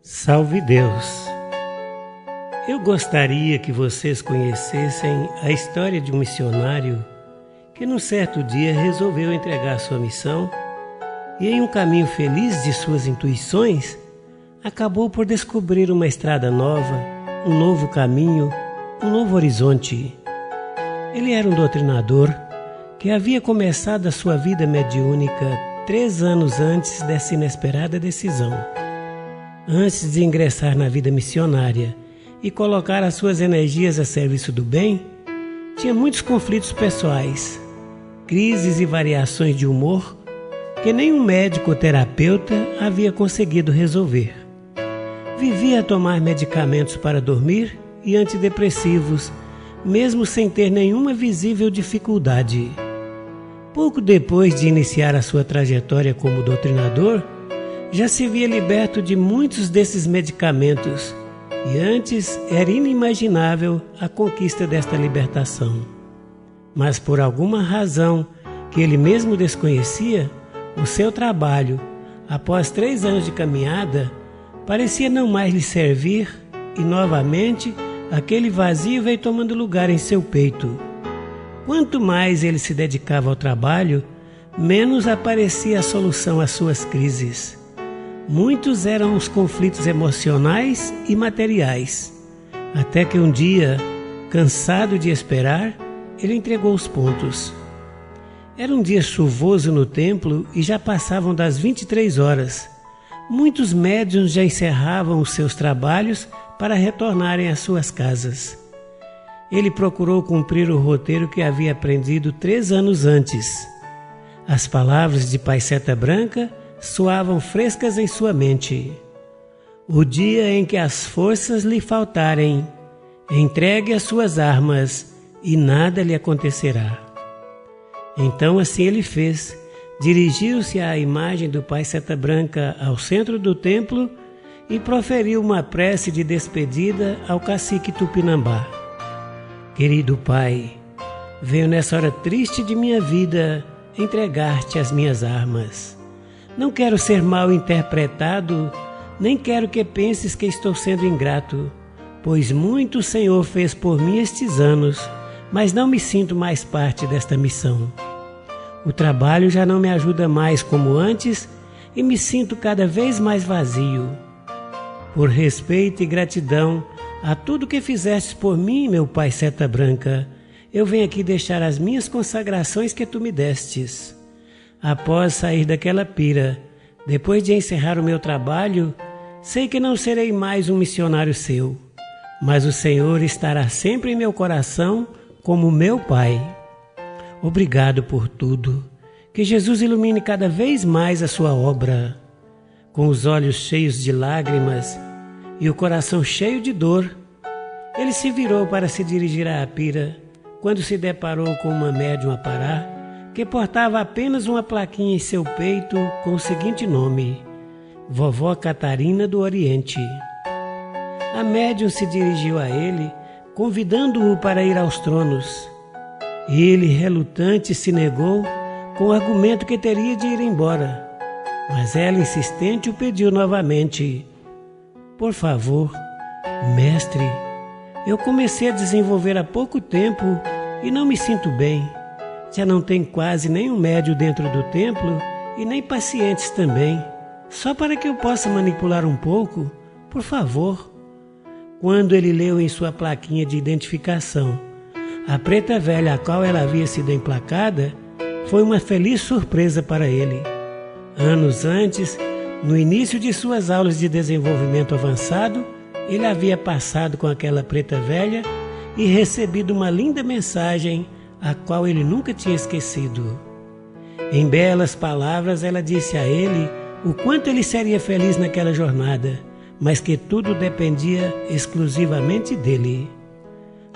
Salve Deus! Eu gostaria que vocês conhecessem a história de um missionário que num certo dia resolveu entregar sua missão e em um caminho feliz de suas intuições, acabou por descobrir uma estrada nova, um novo caminho, um novo horizonte. Ele era um doutrinador que havia começado a sua vida mediúnica 3 anos antes dessa inesperada decisão. Antes de ingressar na vida missionária e colocar as suas energias a serviço do bem, tinha muitos conflitos pessoais, crises e variações de humor que nenhum médico ou terapeuta havia conseguido resolver. Vivia a tomar medicamentos para dormir e antidepressivos, mesmo sem ter nenhuma visível dificuldade. Pouco depois de iniciar a sua trajetória como doutrinador, já se via liberto de muitos desses medicamentos e antes era inimaginável a conquista desta libertação. Mas por alguma razão que ele mesmo desconhecia, o seu trabalho, após 3 anos de caminhada, parecia não mais lhe servir e novamente aquele vazio veio tomando lugar em seu peito. Quanto mais ele se dedicava ao trabalho, menos aparecia a solução às suas crises. Muitos eram os conflitos emocionais e materiais, até que um dia, cansado de esperar, ele entregou os pontos. Era um dia chuvoso no templo e já passavam das 23 horas. Muitos médiuns já encerravam os seus trabalhos para retornarem às suas casas. Ele procurou cumprir o roteiro que havia aprendido 3 anos antes. As palavras de Pai Seta Branca soavam frescas em sua mente. O dia em que as forças lhe faltarem, entregue as suas armas e nada lhe acontecerá. Então assim ele fez. Dirigiu-se à imagem do Pai Seta Branca ao centro do templo e proferiu uma prece de despedida ao cacique Tupinambá. Querido Pai, venho nessa hora triste de minha vida entregar-te as minhas armas. Não quero ser mal interpretado, nem quero que penses que estou sendo ingrato, pois muito o Senhor fez por mim estes anos, mas não me sinto mais parte desta missão. O trabalho já não me ajuda mais como antes e me sinto cada vez mais vazio. Por respeito e gratidão a tudo que fizestes por mim, meu Pai Seta Branca, eu venho aqui deixar as minhas consagrações que tu me destes. Após sair daquela pira, depois de encerrar o meu trabalho, sei que não serei mais um missionário seu, mas o Senhor estará sempre em meu coração como meu Pai. Obrigado por tudo. Que Jesus ilumine cada vez mais a sua obra. Com os olhos cheios de lágrimas e o coração cheio de dor, ele se virou para se dirigir à pira, quando se deparou com uma médium a parar, que portava apenas uma plaquinha em seu peito com o seguinte nome: Vovó Catarina do Oriente. A médium se dirigiu a ele, convidando-o para ir aos tronos. Ele, relutante, se negou com o argumento que teria de ir embora, mas ela, insistente, o pediu novamente: Por favor, mestre, eu comecei a desenvolver há pouco tempo e não me sinto bem. Já não tem quase nenhum médium dentro do templo e nem pacientes também. Só para que eu possa manipular um pouco, por favor. Quando ele leu em sua plaquinha de identificação a preta velha a qual ela havia sido emplacada, foi uma feliz surpresa para ele. Anos antes, no início de suas aulas de desenvolvimento avançado, ele havia passado com aquela preta velha e recebido uma linda mensagem a qual ele nunca tinha esquecido. Em belas palavras, ela disse a ele o quanto ele seria feliz naquela jornada, mas que tudo dependia exclusivamente dele.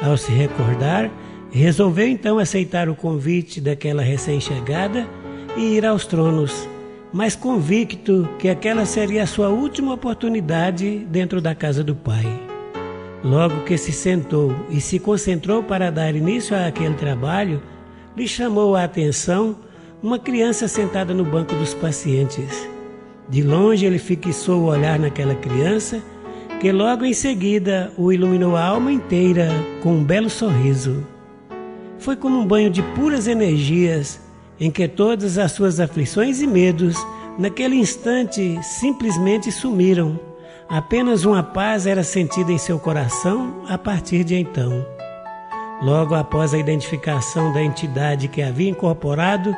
Ao se recordar, resolveu então aceitar o convite daquela recém-chegada e ir aos tronos, mas convicto que aquela seria a sua última oportunidade dentro da casa do Pai. Logo que se sentou e se concentrou para dar início àquele trabalho, lhe chamou a atenção uma criança sentada no banco dos pacientes. De longe ele fixou o olhar naquela criança, que logo em seguida o iluminou a alma inteira com um belo sorriso. Foi como um banho de puras energias, em que todas as suas aflições e medos, naquele instante, simplesmente sumiram. Apenas uma paz era sentida em seu coração a partir de então. Logo após a identificação da entidade que havia incorporado,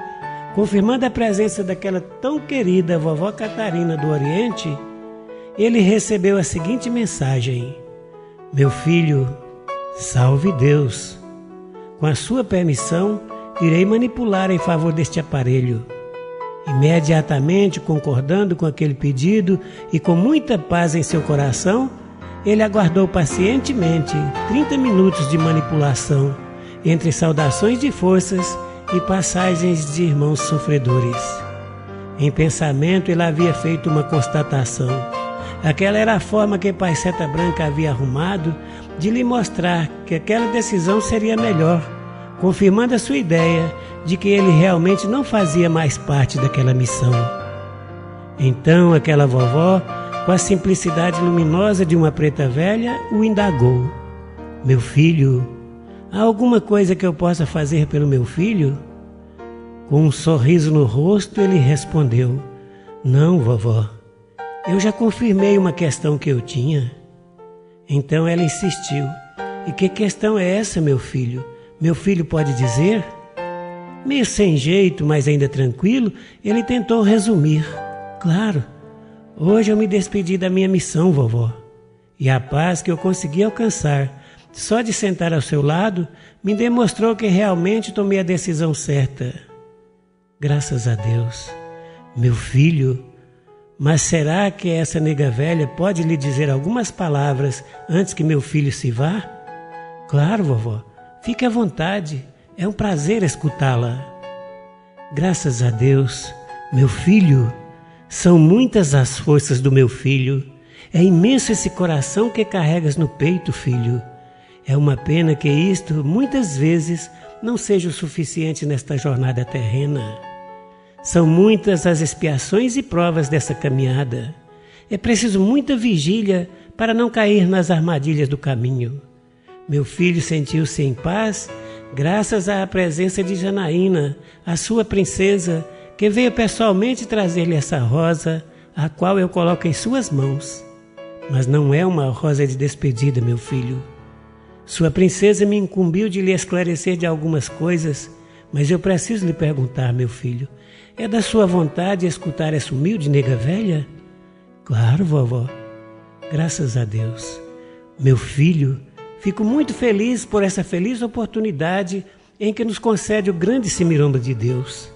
confirmando a presença daquela tão querida vovó Catarina do Oriente, ele recebeu a seguinte mensagem: meu filho, salve Deus. Com a sua permissão, irei manipular em favor deste aparelho. Imediatamente, concordando com aquele pedido e com muita paz em seu coração, ele aguardou pacientemente 30 minutos de manipulação, entre saudações de forças e passagens de irmãos sofredores. Em pensamento, ele havia feito uma constatação. Aquela era a forma que Pai Seta Branca havia arrumado de lhe mostrar que aquela decisão seria melhor, confirmando a sua ideia de que ele realmente não fazia mais parte daquela missão. Então aquela vovó, com a simplicidade luminosa de uma preta velha, o indagou: meu filho, há alguma coisa que eu possa fazer pelo meu filho? Com um sorriso no rosto, ele respondeu: não, vovó, eu já confirmei uma questão que eu tinha. Então ela insistiu: e que questão é essa, meu filho? Meu filho pode dizer? Meio sem jeito, mas ainda tranquilo, ele tentou resumir: claro, hoje eu me despedi da minha missão, vovó, e a paz que eu consegui alcançar só de sentar ao seu lado me demonstrou que realmente tomei a decisão certa. Graças a Deus. Meu filho, mas será que essa nega velha pode lhe dizer algumas palavras antes que meu filho se vá? Claro, vovó, fique à vontade, é um prazer escutá-la. Graças a Deus, meu filho, são muitas as forças do meu filho, é imenso esse coração que carregas no peito, filho. É uma pena que isto, muitas vezes, não seja o suficiente nesta jornada terrena. São muitas as expiações e provas dessa caminhada. É preciso muita vigília para não cair nas armadilhas do caminho. Meu filho sentiu-se em paz graças à presença de Janaína, a sua princesa, que veio pessoalmente trazer-lhe essa rosa, a qual eu coloco em suas mãos. Mas não é uma rosa de despedida, meu filho. Sua princesa me incumbiu de lhe esclarecer de algumas coisas, mas eu preciso lhe perguntar, meu filho, é da sua vontade escutar essa humilde nega velha? Claro, vovó. Graças a Deus. Meu filho, fico muito feliz por essa feliz oportunidade em que nos concede o grande semiromba de Deus.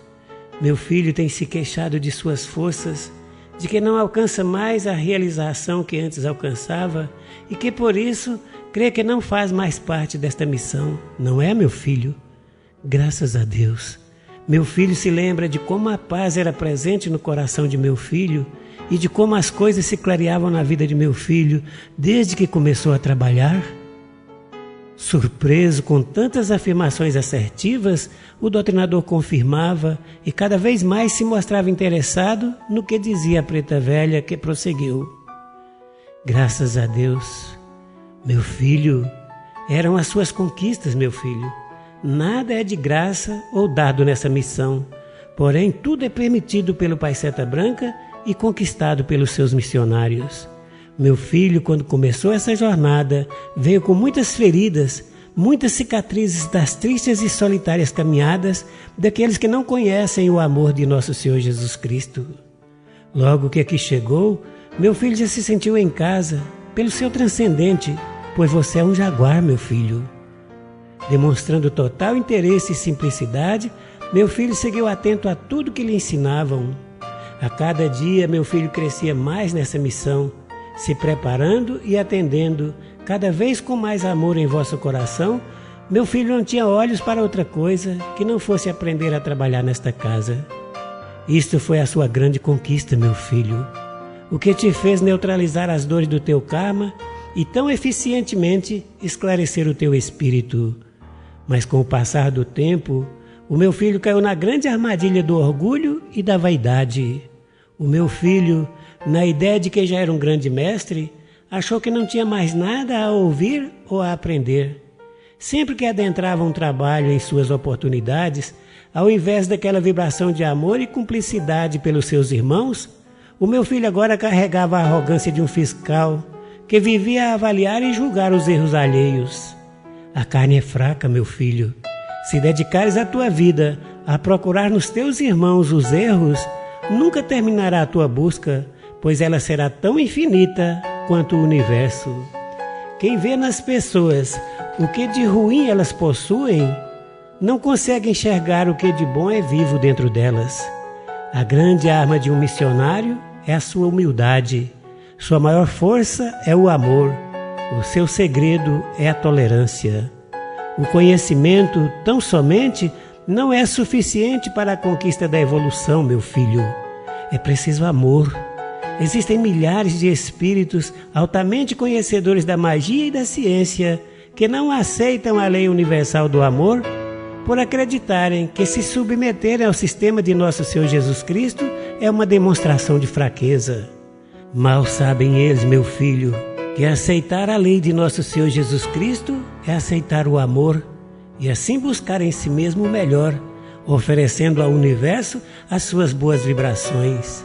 Meu filho tem se queixado de suas forças, de que não alcança mais a realização que antes alcançava e que por isso crê que não faz mais parte desta missão. Não é, meu filho? Graças a Deus. Meu filho se lembra de como a paz era presente no coração de meu filho e de como as coisas se clareavam na vida de meu filho desde que começou a trabalhar? Surpreso com tantas afirmações assertivas, o doutrinador confirmava e cada vez mais se mostrava interessado no que dizia a preta velha, que prosseguiu: graças a Deus. Meu filho, eram as suas conquistas, meu filho. Nada é de graça ou dado nessa missão, porém tudo é permitido pelo Pai Seta Branca e conquistado pelos seus missionários. Meu filho, quando começou essa jornada, veio com muitas feridas, muitas cicatrizes das tristes e solitárias caminhadas daqueles que não conhecem o amor de nosso Senhor Jesus Cristo. Logo que aqui chegou, meu filho já se sentiu em casa, pelo seu transcendente, pois você é um jaguar, meu filho. Demonstrando total interesse e simplicidade, meu filho seguiu atento a tudo que lhe ensinavam. A cada dia, meu filho crescia mais nessa missão, se preparando e atendendo, cada vez com mais amor em vosso coração. Meu filho não tinha olhos para outra coisa que não fosse aprender a trabalhar nesta casa. Isto foi a sua grande conquista, meu filho, o que te fez neutralizar as dores do teu karma e tão eficientemente esclarecer o teu espírito. Mas com o passar do tempo, o meu filho caiu na grande armadilha do orgulho e da vaidade. O meu filho, na ideia de que já era um grande mestre, achou que não tinha mais nada a ouvir ou a aprender. Sempre que adentrava um trabalho em suas oportunidades, ao invés daquela vibração de amor e cumplicidade pelos seus irmãos, o meu filho agora carregava a arrogância de um fiscal que vivia a avaliar e julgar os erros alheios. A carne é fraca, meu filho. Se dedicares a tua vida a procurar nos teus irmãos os erros, nunca terminará a tua busca, pois ela será tão infinita quanto o universo. Quem vê nas pessoas o que de ruim elas possuem, não consegue enxergar o que de bom é vivo dentro delas. A grande arma de um missionário é a sua humildade. Sua maior força é o amor. O seu segredo é a tolerância. O conhecimento, tão somente, não é suficiente para a conquista da evolução, meu filho. É preciso amor. Existem milhares de espíritos altamente conhecedores da magia e da ciência que não aceitam a lei universal do amor por acreditarem que se submeterem ao sistema de nosso Senhor Jesus Cristo é uma demonstração de fraqueza. Mal sabem eles, meu filho, que aceitar a lei de nosso Senhor Jesus Cristo é aceitar o amor e assim buscar em si mesmo o melhor, oferecendo ao universo as suas boas vibrações.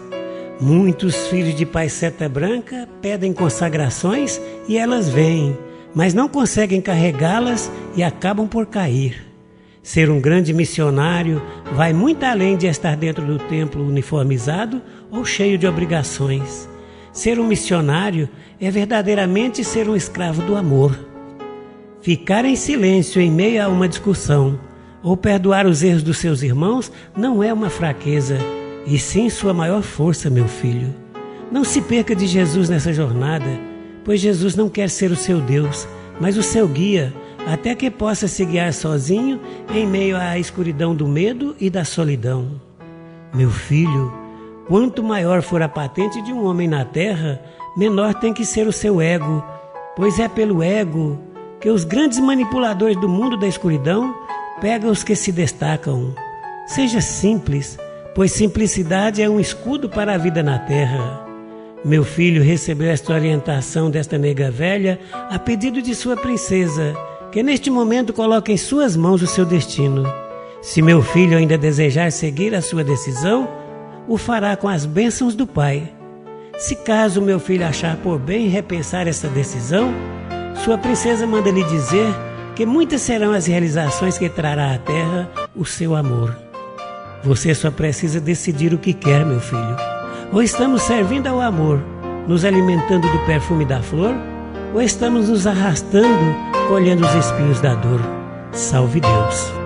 Muitos filhos de Pai Seta Branca pedem consagrações e elas vêm, mas não conseguem carregá-las e acabam por cair. Ser um grande missionário vai muito além de estar dentro do templo uniformizado ou cheio de obrigações. Ser um missionário é verdadeiramente ser um escravo do amor. Ficar em silêncio em meio a uma discussão ou perdoar os erros dos seus irmãos não é uma fraqueza, e sim sua maior força, meu filho. Não se perca de Jesus nessa jornada, pois Jesus não quer ser o seu Deus, mas o seu guia, até que possa se guiar sozinho em meio à escuridão do medo e da solidão. Meu filho, quanto maior for a patente de um homem na terra, menor tem que ser o seu ego, pois é pelo ego que os grandes manipuladores do mundo da escuridão pegam os que se destacam. Seja simples, pois simplicidade é um escudo para a vida na terra. Meu filho recebeu esta orientação desta nega velha a pedido de sua princesa, que neste momento coloca em suas mãos o seu destino. Se meu filho ainda desejar seguir a sua decisão, o fará com as bênçãos do Pai. Se caso meu filho achar por bem repensar essa decisão, sua princesa manda lhe dizer que muitas serão as realizações que trará à terra o seu amor. Você só precisa decidir o que quer, meu filho. Ou estamos servindo ao amor, nos alimentando do perfume da flor, ou estamos nos arrastando, colhendo os espinhos da dor. Salve Deus!